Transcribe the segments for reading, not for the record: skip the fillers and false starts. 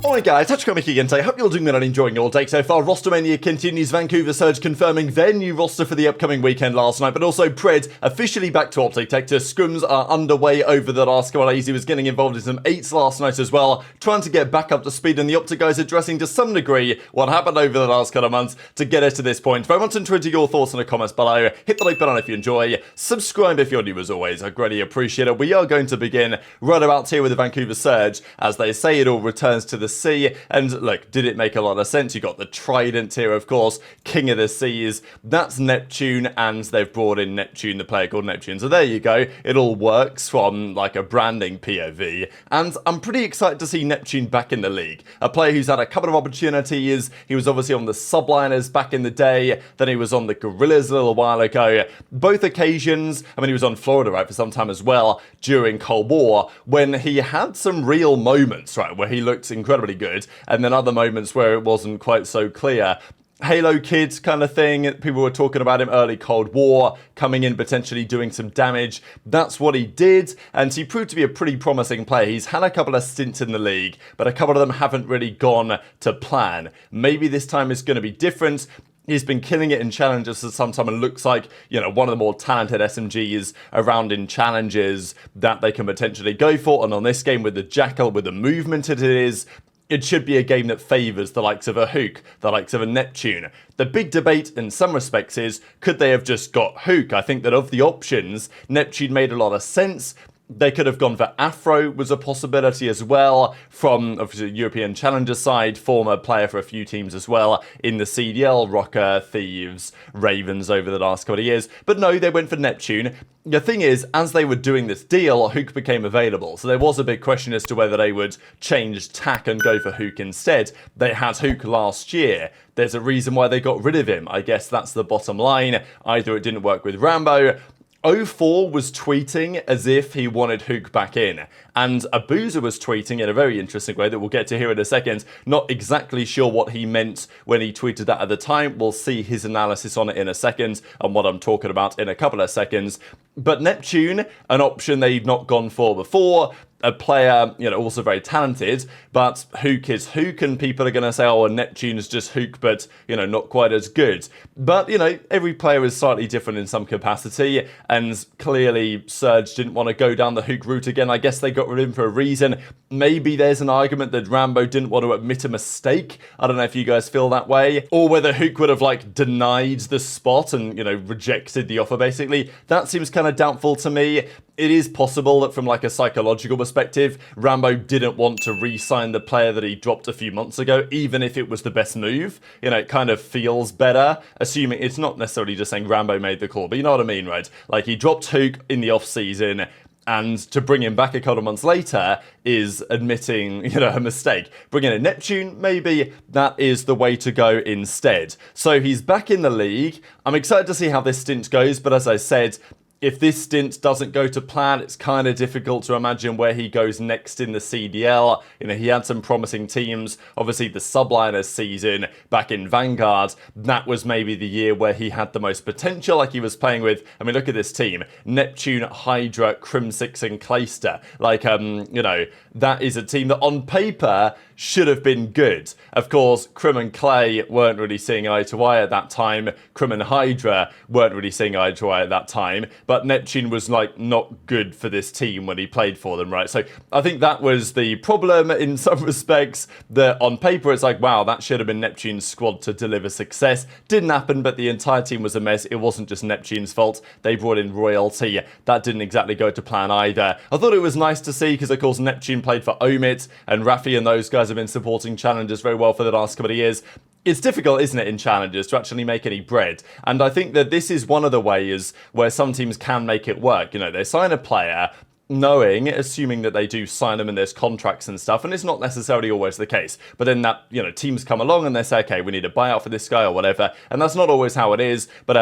Alright guys, TacticalRab again today. Hope you're doing good and enjoying your day so far. Roster mania continues. Vancouver Surge confirming their new roster for the upcoming weekend last night, but also Pred officially back to OpTic Pred. Scrims are underway over the last couple of days. He was getting involved in some 8s last night as well, trying to get back up to speed, and the OpTic guys addressing to some degree what happened over the last couple of months to get us to this point. Very much into your thoughts in the comments below. Hit the like button if you enjoy. Subscribe if you're new as always. I greatly appreciate it. We are going to begin right about here with the Vancouver Surge. As they say, it all returns to the sea. And look, did it make a lot of sense? You got the Trident here, of course, King of the Seas. That's Neptune, and they've brought in Neptune, the player called Neptune. So there you go. It all works from like a branding POV. And I'm pretty excited to see Neptune back in the league. A player who's had a couple of opportunities. He was obviously on the Subliners back in the day. Then he was on the Gorillas a little while ago. Both occasions, I mean, he was on Florida, right, for some time as well during Cold War, when he had some real moments, right, where he looked incredibly good. And then other moments where it wasn't quite so clear. Halo Kids kind of thing. People were talking about him early Cold War, coming in potentially doing some damage. That's what he did, and he proved to be a pretty promising player. He's had a couple of stints in the league, but a couple of them haven't really gone to plan. Maybe this time is going to be different. He's been killing it in challenges for some time and looks like, you know, one of the more talented SMGs around in challenges that they can potentially go for. And on this game with the Jackal, with the movement it is, it should be a game that favours the likes of a Hook, the likes of a Neptune. The big debate in some respects is, could they have just got Hook? I think that of the options, Neptune made a lot of sense. They could have gone for Afro, was a possibility as well, from obviously European Challenger side, former player for a few teams as well, in the CDL, Rocker, Thieves, Ravens over the last couple of years. But no, they went for Neptune. The thing is, as they were doing this deal, Hook became available. So there was a big question as to whether they would change tack and go for Hook instead. They had Hook last year. There's a reason why they got rid of him. I guess that's the bottom line. Either it didn't work with Rambo. 04 was tweeting as if he wanted Hook back in, and Abuzah was tweeting in a very interesting way that we'll get to here in a second. Not exactly sure what he meant when he tweeted that at the time. We'll see his analysis on it in a second and what I'm talking about in a couple of seconds. But Neptune, an option they've not gone for before. A player, you know, also very talented, but Hook is Hook, and people are going to say, oh, well, Neptune is just Hook, but, you know, not quite as good. But, you know, every player is slightly different in some capacity, and clearly Surge didn't want to go down the Hook route again. I guess they got rid of him for a reason. Maybe there's an argument that Rambo didn't want to admit a mistake. I don't know if you guys feel that way, or whether Hook would have, like, denied the spot and, you know, rejected the offer, basically. That seems kind of doubtful to me. It is possible that from like a psychological perspective, Rambo didn't want to re-sign the player that he dropped a few months ago, even if it was the best move. You know, it kind of feels better, assuming it's not necessarily just saying Rambo made the call, but you know what I mean, right? Like, he dropped Hook in the off-season, and to bring him back a couple of months later is admitting, you know, a mistake. Bringing in Neptune, maybe that is the way to go instead. So he's back in the league. I'm excited to see how this stint goes, but as I said, if this stint doesn't go to plan, it's kind of difficult to imagine where he goes next in the CDL. You know, he had some promising teams. Obviously, the Subliners season back in Vanguard, that was maybe the year where he had the most potential. Like, he was playing with, I mean, look at this team. Neptune, HyDra, Crimsix, and Priestahh. Like, you know, that is a team that on paper should have been good. Of course, Kremp and Clay weren't really seeing eye to eye at that time. Kremp and HyDra weren't really seeing eye to eye at that time. But Neptune was, like, not good for this team when he played for them, right? So I think that was the problem in some respects, that on paper it's like, wow, that should have been Neptune's squad to deliver success. Didn't happen, but the entire team was a mess. It wasn't just Neptune's fault. They brought in royalty. That didn't exactly go to plan either. I thought it was nice to see, because of course Neptune played for Omid, and Rafi and those guys have been supporting challenges very well for the last couple of years. It's difficult, isn't it, in challenges to actually make any bread? And I think that this is one of the ways where some teams can make it work. You know, they sign a player knowing, assuming that they do sign them and there's contracts and stuff, and it's not necessarily always the case. But then that, you know, teams come along and they say, okay, we need a buyout for this guy or whatever, and that's not always how it is, but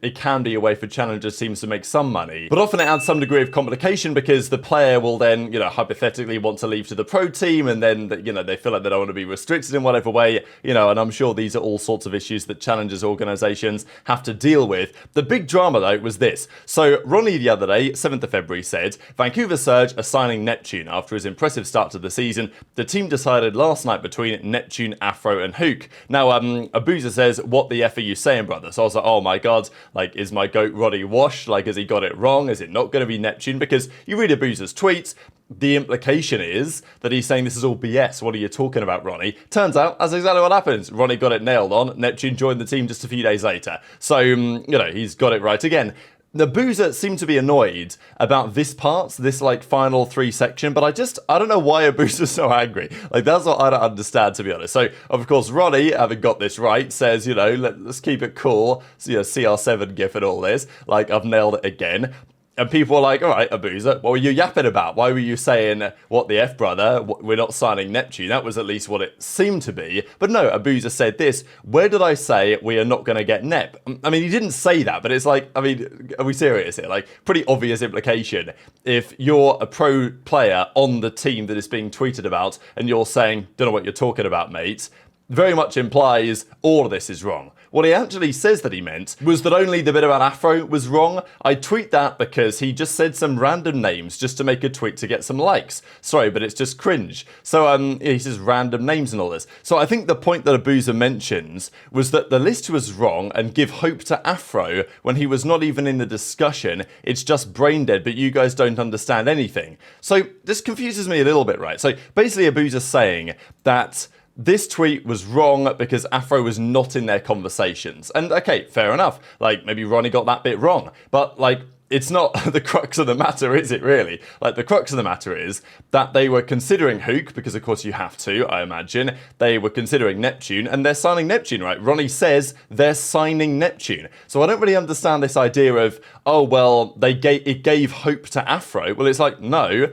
it can be a way for challengers teams to make some money. But often it adds some degree of complication, because the player will then, you know, hypothetically want to leave to the pro team, and then, you know, they feel like they don't want to be restricted in whatever way, you know, and I'm sure these are all sorts of issues that challengers organizations have to deal with. The big drama, though, was this. So Ronnie the other day, 7th of February, said, Vancouver Vancouver Surge are signing Neptune. After his impressive start to the season, the team decided last night between Neptune, Afro and Hook. Now, aBeZy says, what the F are you saying, brother? So I was like, oh my god, like, is my goat Roddy washed? Like, has he got it wrong? Is it not going to be Neptune? Because you read aBeZy's tweets, the implication is that he's saying this is all BS. What are you talking about, Ronnie? Turns out, that's exactly what happens. Ronnie got it nailed on. Neptune joined the team just a few days later. So, he's got it right again. The aBeZy seem to be annoyed about this part, this like final 3 section, but I don't know why aBeZy's so angry. Like, that's what I don't understand, to be honest. So, of course, Ronnie, having got this right, says, let's keep it cool. So, CR7 gif and all this. Like, I've nailed it again. And people are like, all right, aBeZy, what were you yapping about? Why were you saying, what the F, brother? We're not signing Neptune. That was at least what it seemed to be. But no, aBeZy said this. Where did I say we are not going to get Nep? I mean, he didn't say that, but it's like, I mean, are we serious here? Like, pretty obvious implication. If you're a pro player on the team that is being tweeted about, and you're saying, don't know what you're talking about, mate, very much implies all of this is wrong. What he actually says that he meant was that only the bit about Afro was wrong. I tweet that because he just said some random names just to make a tweet to get some likes. Sorry, but it's just cringe. So he says random names and all this. So I think the point that aBeZy mentions was that the list was wrong and give hope to Afro when he was not even in the discussion. It's just brain dead, but you guys don't understand anything. So this confuses me a little bit, right? So basically aBeZy saying that this tweet was wrong because Afro was not in their conversations. And okay, fair enough. Like, maybe Ronnie got that bit wrong. But, like, it's not the crux of the matter, is it really? Like, the crux of the matter is that they were considering Hook, because of course you have to, I imagine. They were considering Neptune, and they're signing Neptune, right? Ronnie says they're signing Neptune. So I don't really understand this idea of, oh, well, it gave hope to Afro. Well, it's like, no.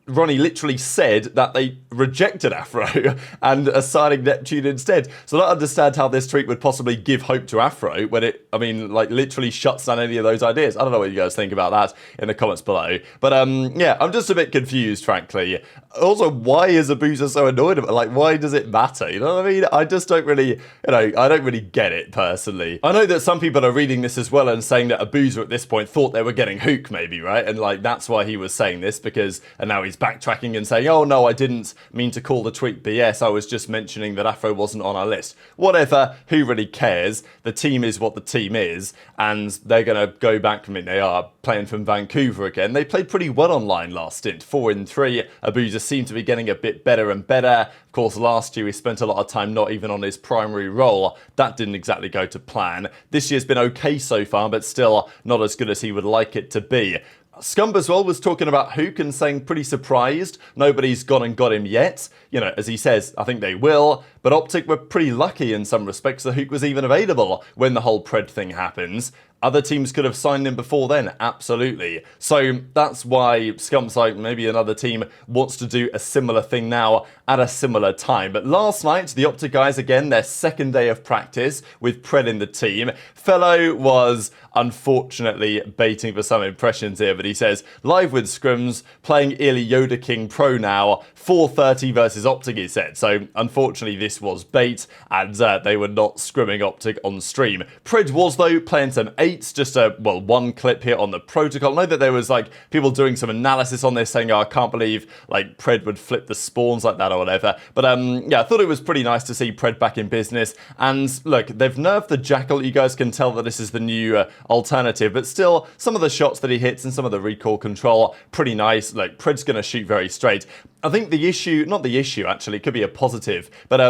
Ronnie literally said that they rejected Afro and are signing Neptune instead. So I don't understand how this tweet would possibly give hope to Afro when it, I mean, like, literally shuts down any of those ideas. I don't know what you guys think about that in the comments below. But, yeah, I'm just a bit confused, frankly. Also, why is aBeZy so annoyed about it? Like, why does it matter? You know what I mean? I just don't really, I don't really get it, personally. I know that some people are reading this as well and saying that aBeZy at this point thought they were getting Hook, maybe, right? And, like, that's why he was saying this, because, and now he's backtracking and saying, oh no, I didn't mean to call the tweet BS, I was just mentioning that Afro wasn't on our list. Whatever, who really cares? The team is what the team is, and they're going to go back. I mean, they are playing from Vancouver again. They played pretty well online last stint, 4-3. aBeZy seemed to be getting a bit better and better. Of course, last year he spent a lot of time not even on his primary role. That didn't exactly go to plan. This year's been okay so far, but still not as good as he would like it to be. Scump as well was talking about Hook and saying pretty surprised nobody's gone and got him yet. As he says, I think they will. But OpTic were pretty lucky in some respects that Hook was even available when the whole Pred thing happens. Other teams could have signed him before then, absolutely. So that's why Scump's like, maybe another team wants to do a similar thing now at a similar time. But last night, the OpTic guys, again, their second day of practice with Pred in the team. Fellow was unfortunately baiting for some impressions here, but he says, live with scrims, playing early Yoda King Pro now, 4:30 versus OpTic, he said. So unfortunately, this was bait, and they were not scrimming OpTic on stream. Pred was, though, playing some 8s, just one clip here on the protocol. I know that there was like people doing some analysis on this saying, oh, I can't believe like Pred would flip the spawns like that or whatever. But yeah, I thought it was pretty nice to see Pred back in business. And look, they've nerfed the Jackal. You guys can tell that this is the new alternative, but still some of the shots that he hits and some of the recoil control, pretty nice. Like, Pred's going to shoot very straight. I think the issue, not the issue actually, it could be a positive, but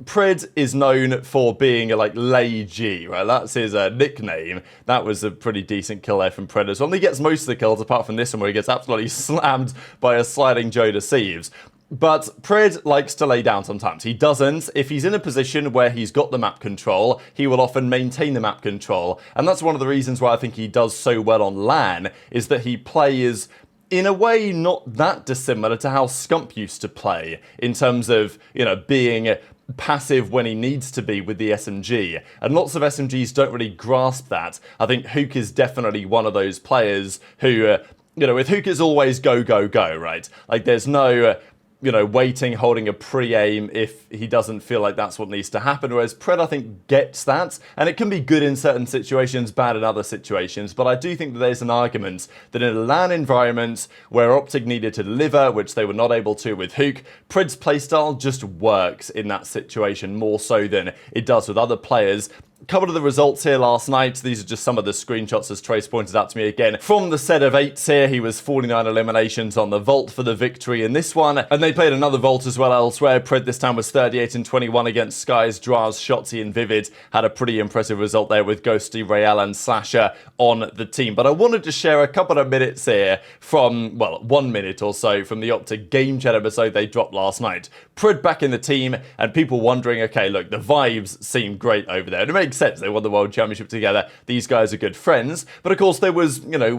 Pred is known for being like Lay G, right? That's his nickname. That was a pretty decent kill there from Pred as well. And he gets most of the kills apart from this one where he gets absolutely slammed by a sliding JoeDeceives. But Pred likes to lay down sometimes. He doesn't. If he's in a position where he's got the map control, he will often maintain the map control. And that's one of the reasons why I think he does so well on LAN, is that he plays in a way not that dissimilar to how Scump used to play, in terms of, being passive when he needs to be with the SMG. And lots of SMGs don't really grasp that. I think Hook is definitely one of those players who, with Hook it's always go, go, go, right? Like, there's no you know, waiting, holding a pre-aim if he doesn't feel like that's what needs to happen. Whereas Pred, I think, gets that. And it can be good in certain situations, bad in other situations. But I do think that there's an argument that in a LAN environment where OpTic needed to deliver, which they were not able to with Hook, Pred's playstyle just works in that situation more so than it does with other players. A couple of the results here last night. These are just some of the screenshots as Trace pointed out to me again. From the set of 8s here, he was 49 eliminations on the Vault for the victory in this one. And they played another Vault as well elsewhere. Pred this time was 38 and 21 against Skyz, Drazah, Shotzzy and Vivid. Had a pretty impressive result there with Ghosty, Real and Sasha on the team. But I wanted to share a couple of minutes here from, well, 1 minute or so from the OpTic game chat episode they dropped last night. Pred back in the team and people wondering, okay, look, the vibes seem great over there. And it makes sense. They won the World Championship together. These guys are good friends. But of course, there was, you know,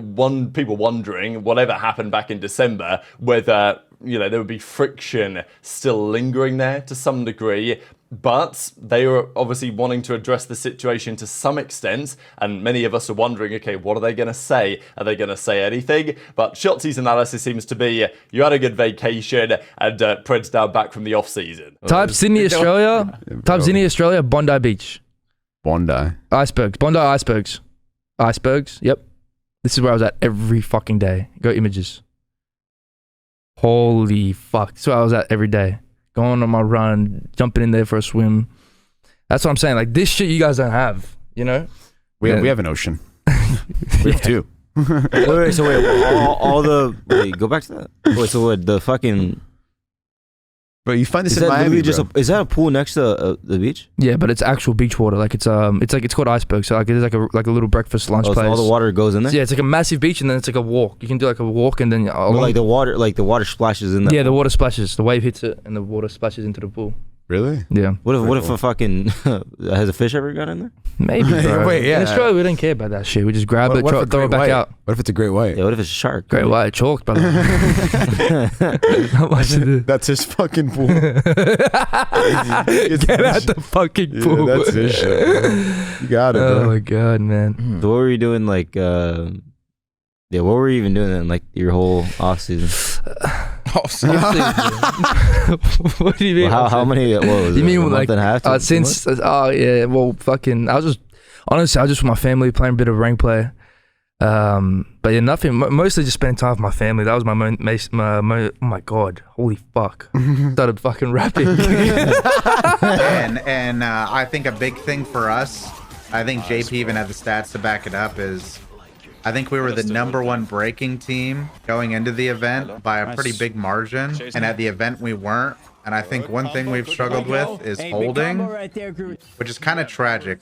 people wondering, whatever happened back in December, whether, you know, there would be friction still lingering there to some degree. But they were obviously wanting to address the situation to some extent, and many of us are wondering, okay, what are they going to say? Are they going to say anything? But Shotzzy's analysis seems to be, you had a good vacation, and Pred's now back from the off-season. Type Sydney, Australia. Type Sydney, Australia, Bondi Beach. Bondi. Icebergs. Bondi Icebergs. Icebergs, yep. This is where I was at every fucking day. Go images. Holy fuck. This is where I was at every day. Going on my run, jumping in there for a swim. That's what I'm saying. Like, this shit you guys don't have, you know? We have an ocean. We have two. wait, wait, go back to that. Wait, so what, the fucking... But you find this is in that Miami, just is that a pool next to the beach? Yeah, but it's actual beach water. Like it's called iceberg. So like it's like a little breakfast lunch place. So all the water goes in there. Yeah, it's like a massive beach, and then it's like a walk. You can do like a walk, and then like the water splashes in there. Yeah, the water splashes. The wave hits it, and the water splashes into the pool. Really? Yeah. What if a fucking has a fish ever got in there? Maybe, bro. Wait, yeah. In Australia, we don't care about that shit. We just grab it, throw it back out. What if it's a great white? Yeah, what if it's a shark? Great white, chalked, brother. That's his fucking pool. Get out the fucking pool. Yeah, that's his shit, bro. You got it, bro. Oh my god, man. So what were you doing like what were you even doing in like your whole off season? What do you mean? Well, how many? What was you it, mean a month like and a half? since? Oh yeah. Well, fucking. I was just with my family playing a bit of rank play. But yeah, nothing. Mostly just spending time with my family. That was my oh my god, holy fuck! Started fucking rapping. and I think a big thing for us, I think JP even had the stats to back it up, is I think we were the #1 breaking team going into the event by a pretty big margin, and at the event we weren't. And I think one thing we've struggled with is holding, which is kind of tragic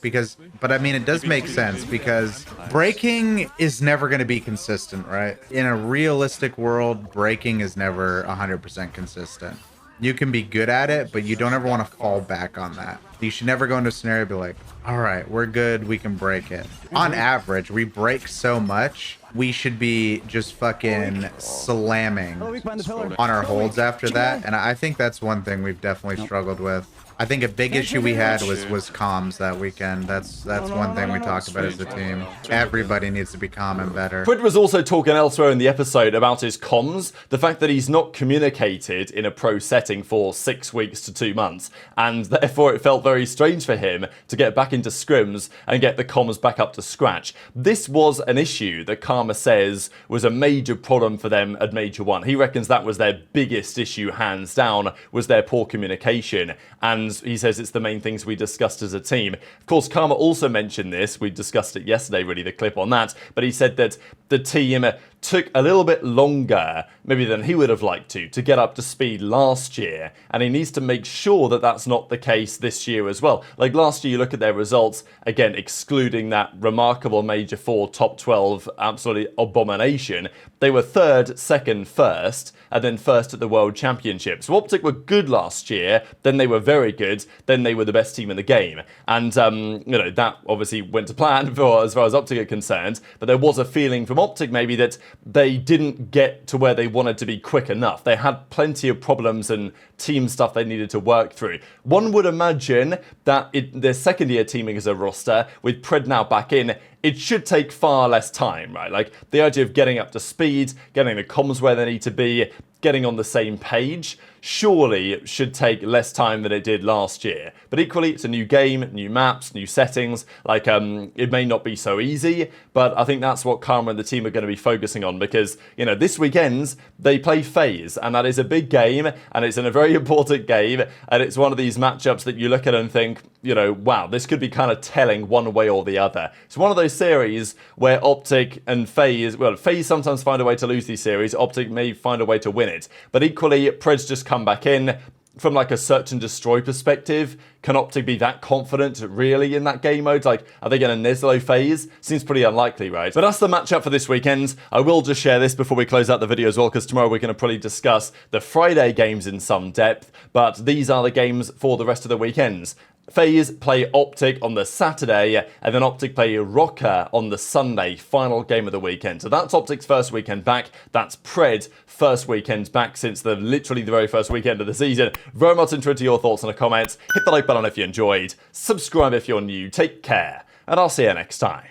but I mean, it does make sense because breaking is never going to be consistent, right? In a realistic world, breaking is never 100% consistent. You can be good at it, but you don't ever want to fall back on that. You should never go into a scenario and be like, all right, we're good, we can break it. On average, we break so much, we should be just fucking slamming on our holds after that. And I think that's one thing we've definitely struggled with. I think a big issue we had was comms that weekend. That's one thing we talked about as a team. Everybody needs to be calm and better. Pred was also talking elsewhere in the episode about his comms, the fact that he's not communicated in a pro setting for 6 weeks to 2 months, and therefore it felt very strange for him to get back into scrims and get the comms back up to scratch. This was an issue that Karma says was a major problem for them at Major 1. He reckons that was their biggest issue, hands down, was their poor communication. And he says it's the main things we discussed as a team. Of course, Karma also mentioned this. We discussed it yesterday, really, the clip on that. But he said that the team took a little bit longer, maybe than he would have liked to get up to speed last year. And he needs to make sure that that's not the case this year as well. Like last year, you look at their results, again, excluding that remarkable Major 4 top 12 absolutely abomination. They were 3rd, 2nd, 1st, and then 1st at the World Championship. So OpTic were good last year, then they were very good, then they were the best team in the game. And, you know, that obviously went to plan as far as OpTic are concerned, but there was a feeling from OpTic maybe that they didn't get to where they wanted to be quick enough. They had plenty of problems and team stuff they needed to work through. One would imagine that their second year teaming as a roster, with Pred now back in, it should take far less time, right? Like, the idea of getting up to speed, getting the comms where they need to be, getting on the same page, surely it should take less time than it did last year. But equally, it's a new game, new maps, new settings. Like, it may not be so easy, but I think that's what Karma and the team are going to be focusing on because, you know, this weekend they play FaZe, and that is a big game, and it's in a very important game, and it's one of these matchups that you look at and think, you know, wow, this could be kind of telling one way or the other. It's one of those series where OpTic and FaZe, well, FaZe sometimes find a way to lose these series, OpTic may find a way to win it. But equally, Pred's just come back in. From like a search and destroy perspective, can OpTic be that confident really in that game mode? Like, are they going to Neslo FaZe? Seems pretty unlikely, right? But that's the matchup for this weekend. I will just share this before we close out the video as well, because tomorrow we're going to probably discuss the Friday games in some depth, but these are the games for the rest of the weekends. FaZe play OpTic on the Saturday, and then OpTic play Rocker on the Sunday, final game of the weekend. So that's OpTic's first weekend back. That's Pred first weekend back since literally the very first weekend of the season. Very much interested to your thoughts in the comments. Hit the like button if you enjoyed. Subscribe if you're new. Take care, and I'll see you next time.